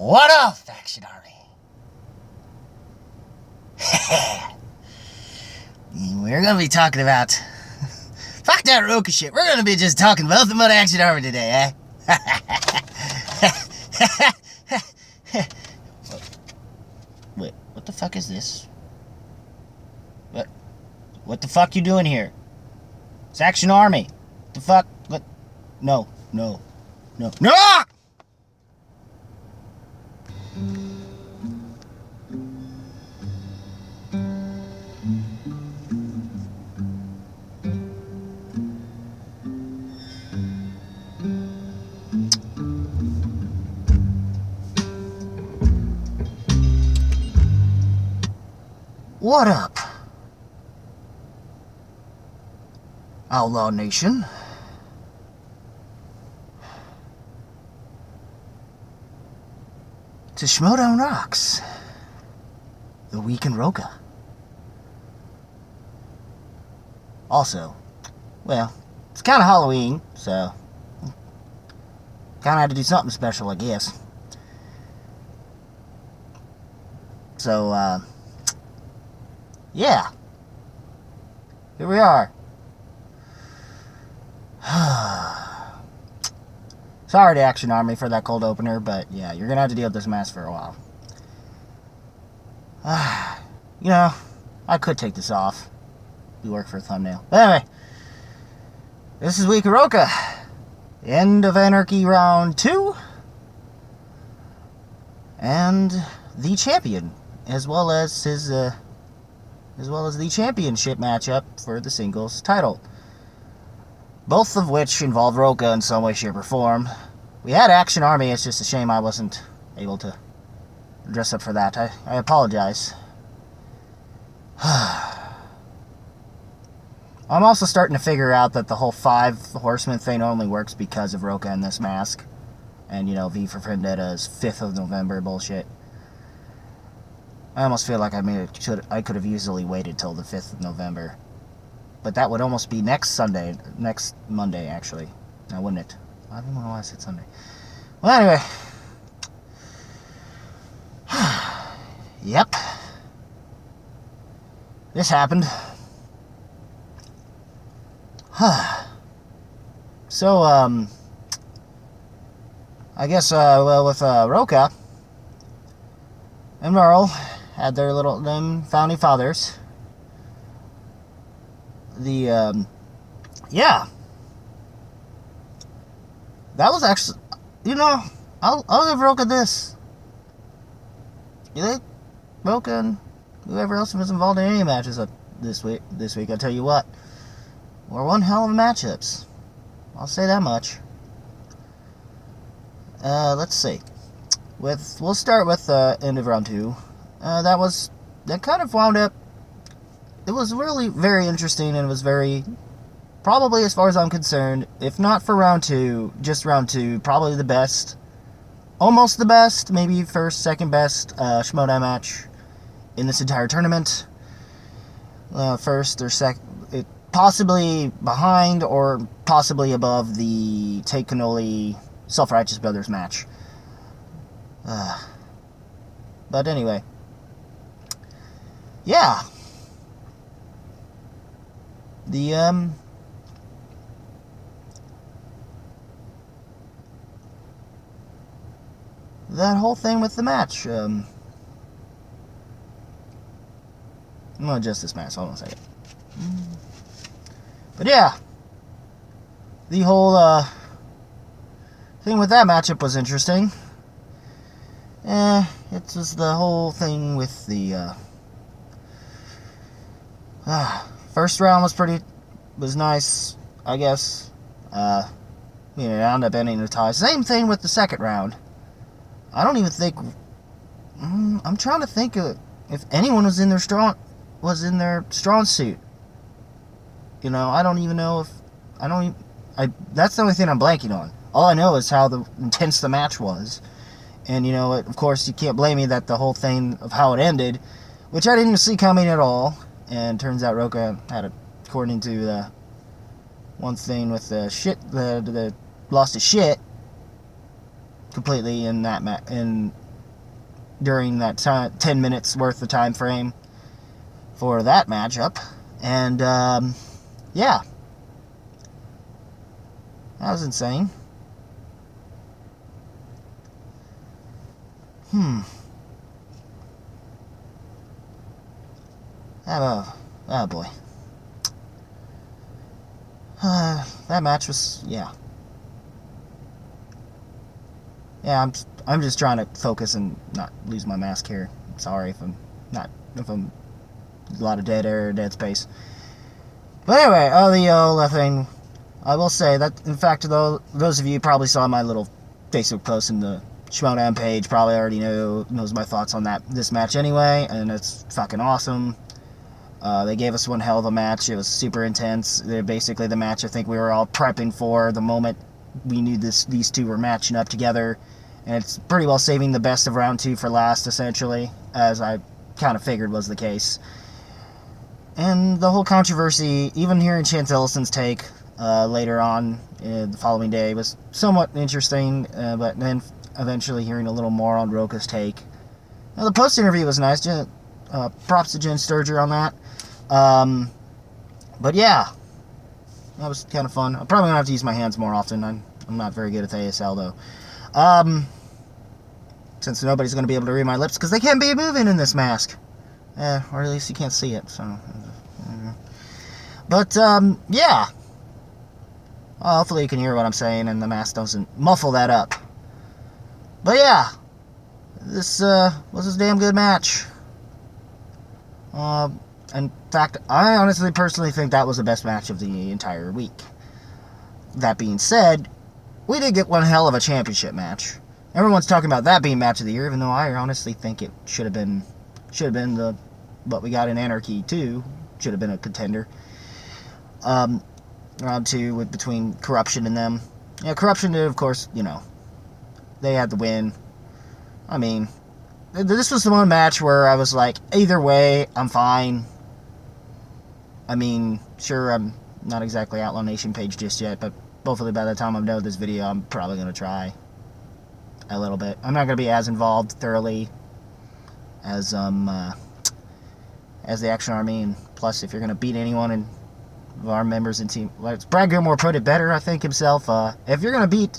What up, Faction Army? We're gonna be talking about... Fuck that Rocha shit. We're gonna be just talking about the Mud Action Army today, eh? Wait, what the fuck is this? What the fuck you doing here? It's Action Army. What the fuck? What? No. What up, Outlaw Nation? To Schmoedown Rocks, the week in Rocha. Also, well, it's kind of Halloween, so kind of had to do something special, I guess. So, yeah, here we are. Sorry to Action Army for that cold opener, but yeah, you're gonna have to deal with this mess for a while. You know, I could take this off. We work for a thumbnail. But anyway, this is Week of Rocha. End of Anarky Round 2. And the champion, as well as the championship matchup for the singles title. Both of which involve Rocha in some way, shape, or form. We had Action Army, it's just a shame I wasn't able to dress up for that. I apologize. I'm also starting to figure out that the whole 5 Horsemen thing only works because of Rocha in this mask. And, you know, V for Vendetta's 5th of November bullshit. I almost feel like I could have easily waited till the 5th of November. But that would almost be next Monday, actually. Now, wouldn't it? I don't know why I said Sunday. Well, anyway. Yep. This happened. So, I guess, well, with, Rocha and Merle had their them Founding Fathers. Yeah. That was actually, you know, I'll give Rocha this. You think Rocha and whoever else was involved in any matches this week, I'll tell you what, were one hell of matchups. I'll say that much. Let's see. We'll start with end of round 2. That kind of wound up. It was really very interesting, and it was very, probably as far as I'm concerned, if not for round 2, just round 2, probably the best, almost the best, maybe first, second best Schmoedown match in this entire tournament. First or second, possibly behind or possibly above the Take Cannoli Self-Righteous Brothers match. But anyway, yeah. That whole thing with the match, I'm gonna adjust this mask, hold on a second. But yeah, the whole, thing with that matchup was interesting. It was the whole thing with the, first round was nice, I guess. It ended up ending in a tie. Same thing with the second round. I don't even think, I'm trying to think of if anyone was in their strong suit. You know, I don't even know if, that's the only thing I'm blanking on. All I know is how intense the match was. And, you know, of course, you can't blame me that the whole thing of how it ended, which I didn't see coming at all. And turns out Rocha had, according to the one thing with the lost his shit completely in that during that 10 minutes worth of time frame for that matchup. And, yeah. That was insane. Oh boy. That match was, yeah. Yeah, I'm just trying to focus and not lose my mask here. Sorry if I'm a lot of dead air, dead space. But anyway, the thing, I will say that, in fact, those of you probably saw my little Facebook post in the Schmoedown page, probably already knows my thoughts on this match anyway, and it's fucking awesome. They gave us one hell of a match. It was super intense. They're basically the match I think we were all prepping for the moment we knew these two were matching up together, and it's pretty well saving the best of round 2 for last, essentially, as I kind of figured was the case. And the whole controversy, even hearing Chance Ellison's take later on the following day, was somewhat interesting, but then eventually hearing a little more on Rocha's take. Now, the post-interview was nice. Props to Jen Sturger on that. But yeah, that was kind of fun. I'm probably going to have to use my hands more often. I'm not very good at the ASL, though. Since nobody's going to be able to read my lips, because they can't be moving in this mask. Or at least you can't see it, so... But, yeah. Well, hopefully you can hear what I'm saying, and the mask doesn't muffle that up. But yeah, this was a damn good match. In fact, I honestly, personally think that was the best match of the entire week. That being said, we did get one hell of a championship match. Everyone's talking about that being match of the year, even though I honestly think it should have been what we got in Anarky too. Should have been a contender. Round 2 between KOrruption and them. Yeah, KOrruption did, of course, they had the win. I mean, this was the one match where I was like, either way, I'm fine. I mean, sure, I'm not exactly Outlaw Nation page just yet, but hopefully by the time I'm done with this video, I'm probably going to try a little bit. I'm not going to be as involved thoroughly as the Action Army, and plus, if you're going to beat anyone of our members in team, Brad Gilmore put it better, I think, himself. If you're going to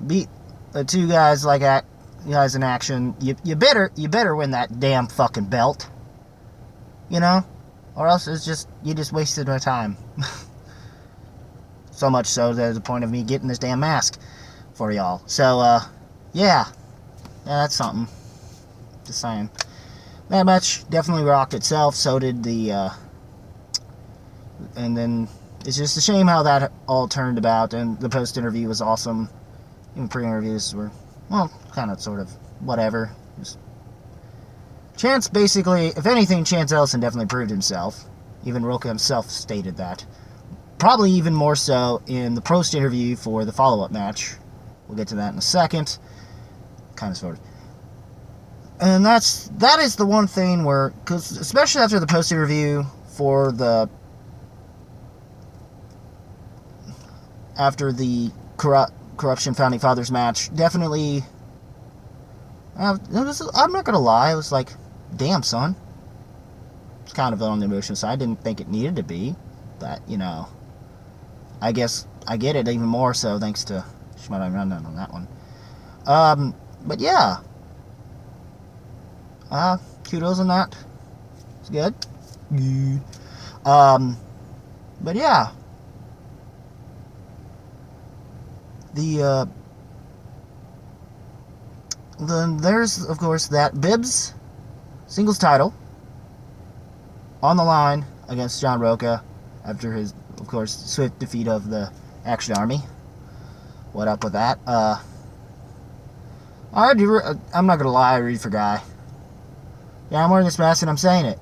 beat the two guys guys in Action, you better win that damn fucking belt, or else you just wasted my time. So much so to the point of me getting this damn mask for y'all. So yeah, that's something. Just saying. That match definitely rocked itself. So did and then it's just a shame how that all turned about. And the post interview was awesome. Even pre-interviews were, well, kind of, sort of, whatever. Chance, basically, if anything, Chance Ellison definitely proved himself. Even Rocha himself stated that. Probably even more so in the post interview for the follow-up match. We'll get to that in a second. Kind of, sort of. And that is the one thing where, because especially after the post interview for the KOrruption Founding Fathers match, definitely, I'm not gonna lie, I was like, damn, son. It's kind of on the emotional side. I didn't think it needed to be, but I guess I get it even more so thanks to Schmoedown Rundown on that one. But yeah, kudos on that. It's good. But yeah, then there's, of course, that Bibbs singles title on the line against John Rocha after his, of course, swift defeat of the Action Army. What up with that? I'm not gonna lie, I read for Guy. Yeah, I'm wearing this mask and I'm saying it.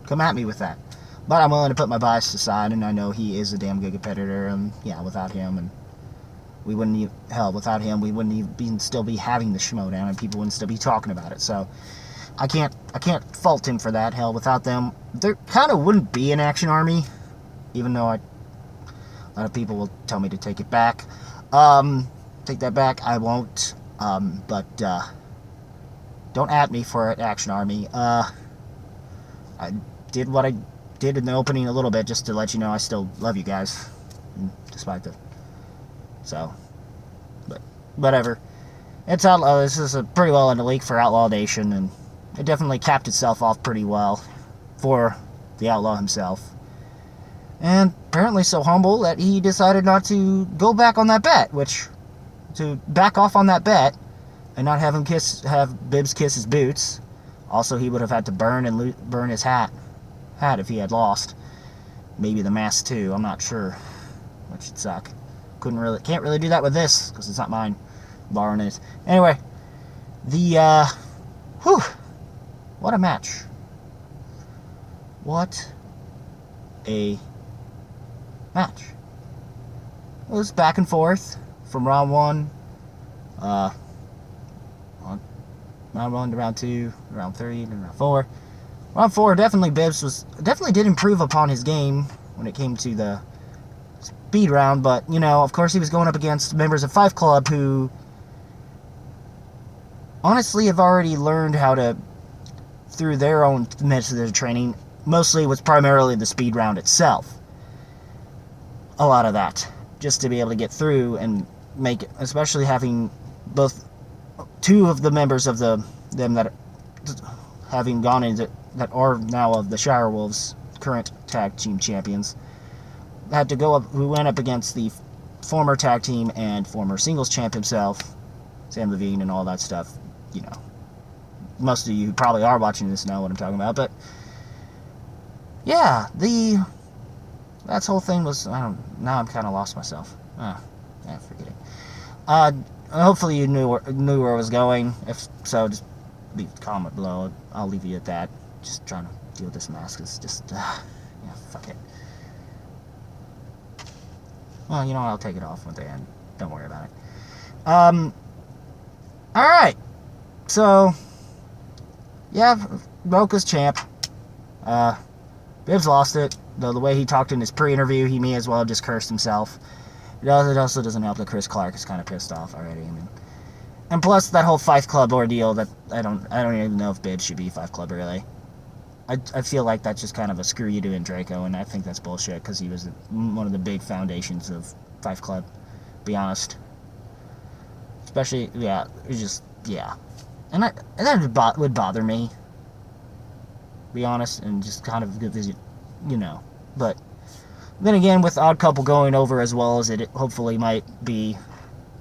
Come at me with that. But I'm willing to put my bias aside, and I know he is a damn good competitor, and yeah, without him, and we wouldn't even, without him, we wouldn't even still be having the Schmoedown, and people wouldn't still be talking about it. So I can't fault him for that. Hell, without them, there kind of wouldn't be an Action Army, even though a lot of people will tell me to take it back. Take that back. I won't. But Don't at me for it, Action Army. I did what I did in the opening a little bit just to let you know I still love you guys, despite the... So, but whatever. It's Outlaw. This is a pretty well in the league for Outlaw Nation, and it definitely capped itself off pretty well for the Outlaw himself. And apparently so humble that he decided not to go back on that bet, to back off on that bet and not have Bibbs kiss his boots. Also, he would have had to burn his hat if he had lost. Maybe the mask too, I'm not sure, which would suck. Can't really do that with this because it's not mine. Borrowing it. Anyway, what a match. What a match. It was back and forth from round 1, round 1 to round 2, round 3 to round 4. Round 4, Bibbs definitely did improve upon his game when it came to the speed round, but, of course he was going up against members of Fife Club who honestly have already learned how to, through their own methods of training, mostly was primarily the speed round itself. A lot of that, just to be able to get through and make it, especially having both 2 of the members of them that having gone into, that are now of the Shire Wolves, current tag team champions, had to go up, who went up against the former tag team and former singles champ himself, Sam Levine, and all that stuff. Most of you who probably are watching this know what I'm talking about, but yeah, that whole thing was, now I'm kind of lost myself. Forget it. Hopefully you knew where I was going. If so, just leave a comment below. I'll leave you at that. Just trying to deal with this mask. It's just, fuck it. Well, you know what? I'll take it off when they end. Don't worry about it. Alright. So, yeah, Rocha's champ. Bibbs lost it. Though the way he talked in his pre-interview, he may as well have just cursed himself. It also doesn't help that Chris Clark is kind of pissed off already. And plus that whole Fife Club ordeal, that I don't even know if Bibbs should be Fife Club really. I feel like that's just kind of a screw you to Draco, and I think that's bullshit because he was one of the big foundations of Fife Club. Be honest. Especially, yeah, it's just, yeah. And that would bother me. Be honest, and just kind of give this, But then again, with Odd Couple going over as well as it hopefully might be,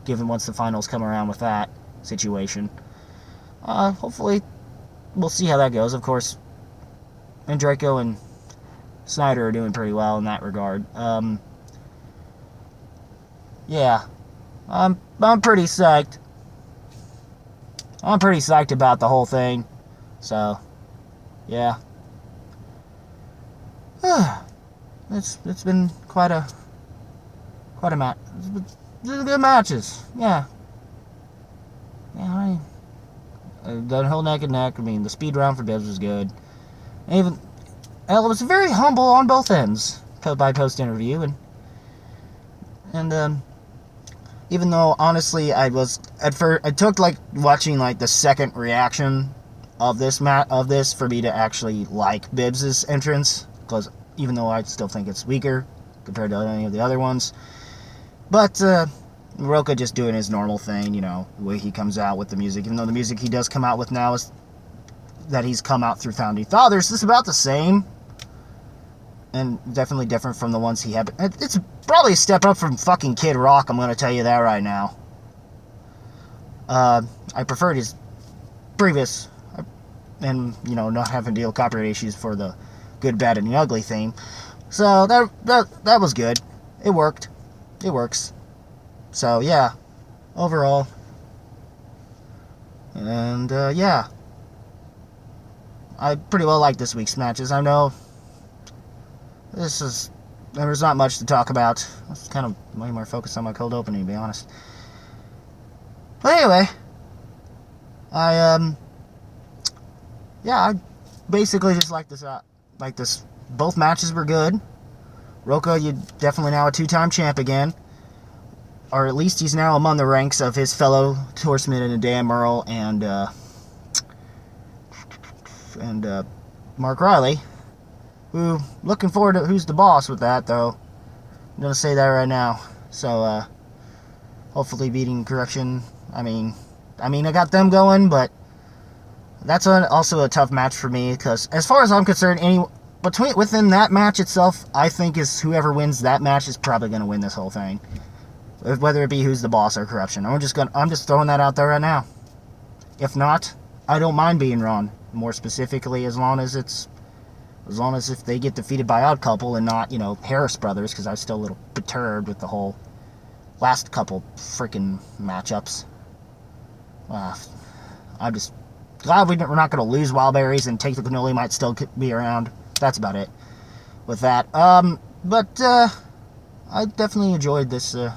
given once the finals come around with that situation, hopefully we'll see how that goes. Of course, and Draco and Snyder are doing pretty well in that regard. Yeah, I'm pretty psyched. I'm pretty psyched about the whole thing. So, yeah. It's been quite a match. It's been good matches. Yeah. Yeah, the whole neck and neck. I mean, the speed round for Bibbs was good. And it was very humble on both ends by post interview, and even though honestly I was at first, it took like watching like the second reaction of this for me to actually like Bibbs's entrance, because even though I still think it's weaker compared to any of the other ones, but Rocha just doing his normal thing, the way he comes out with the music, even though the music he does come out with now is that he's come out through Founding Fathers. It's about the same, and definitely different from the ones he had. It's probably a step up from fucking Kid Rock, I'm going to tell you that right now. I preferred his previous, and, not having to deal with copyright issues for the good, bad, and the ugly theme. So, that was good. It worked. It works. So, yeah. Overall. And, yeah. I pretty well like this week's matches. I know there's not much to talk about. I was kind of way more focused on my cold opening, to be honest. But anyway, I basically just like this. Both matches were good. Rocha, you definitely now a 2-time champ again, or at least he's now among the ranks of his fellow horsemen in Dan Murrell and and Mark Riley, who, looking forward to who's the boss with that, though. I'm going to say that right now. So, hopefully beating Corruption. I mean, I got them going, but that's also a tough match for me, because as far as I'm concerned, within that match itself, I think is whoever wins that match is probably going to win this whole thing. Whether it be who's the boss or Corruption. I'm just throwing that out there right now. If not, I don't mind being wrong. More specifically, as long as if they get defeated by Odd Couple and not, Harris Brothers, because I was still a little perturbed with the whole last couple freaking matchups. I'm just glad we're not going to lose Wildberries, and Take the Cannoli might still be around. That's about it with that. But I definitely enjoyed this. I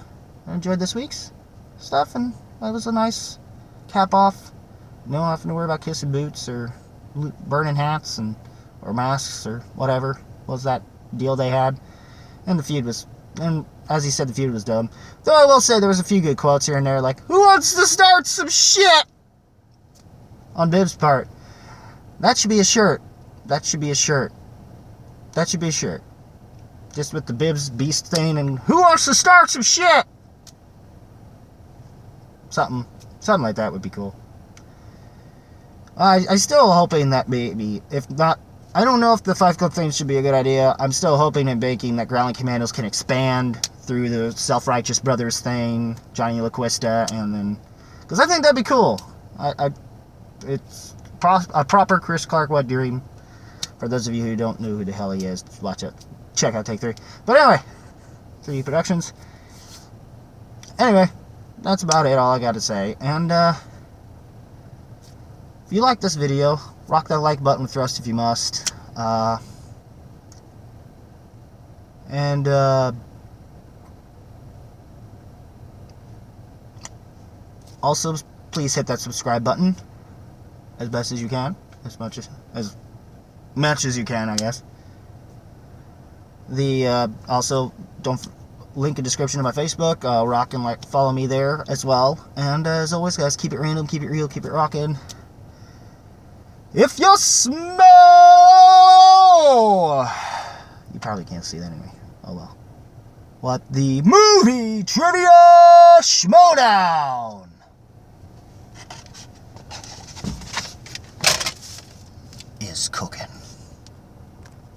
enjoyed this week's stuff, and that was a nice cap off. No having to worry about kissing boots or burning hats or masks or whatever was that deal they had. And the feud was, and as he said, the feud was dumb. Though I will say there was a few good quotes here and there, like, "Who wants to start some shit?" on Bib's part. That should be a shirt. That should be a shirt. That should be a shirt. Just with the Bib's beast thing and "Who wants to start some shit?" Something like that would be cool. I still hoping that maybe, if not, I don't know if the 5 Club thing should be a good idea. I'm still hoping and baking that Growling Commandos can expand through the Self-Righteous Brothers thing, Johnny LaQuista, and then, because I think that'd be cool. It's a proper Chris Clark dream. For those of you who don't know who the hell he is, watch it. Check out Take 3. But anyway, 3D Productions. Anyway, that's about it, all I got to say. And, if you like this video, rock that like button with thrust if you must. Also, please hit that subscribe button as best as you can. As much as you can, I guess. Also, don't link in description of my Facebook. Rock and follow me there as well. And as always, guys, keep it random, keep it real, keep it rocking. If you smell, you probably can't see that anyway. Oh well. What the movie trivia Schmoedown is cooking.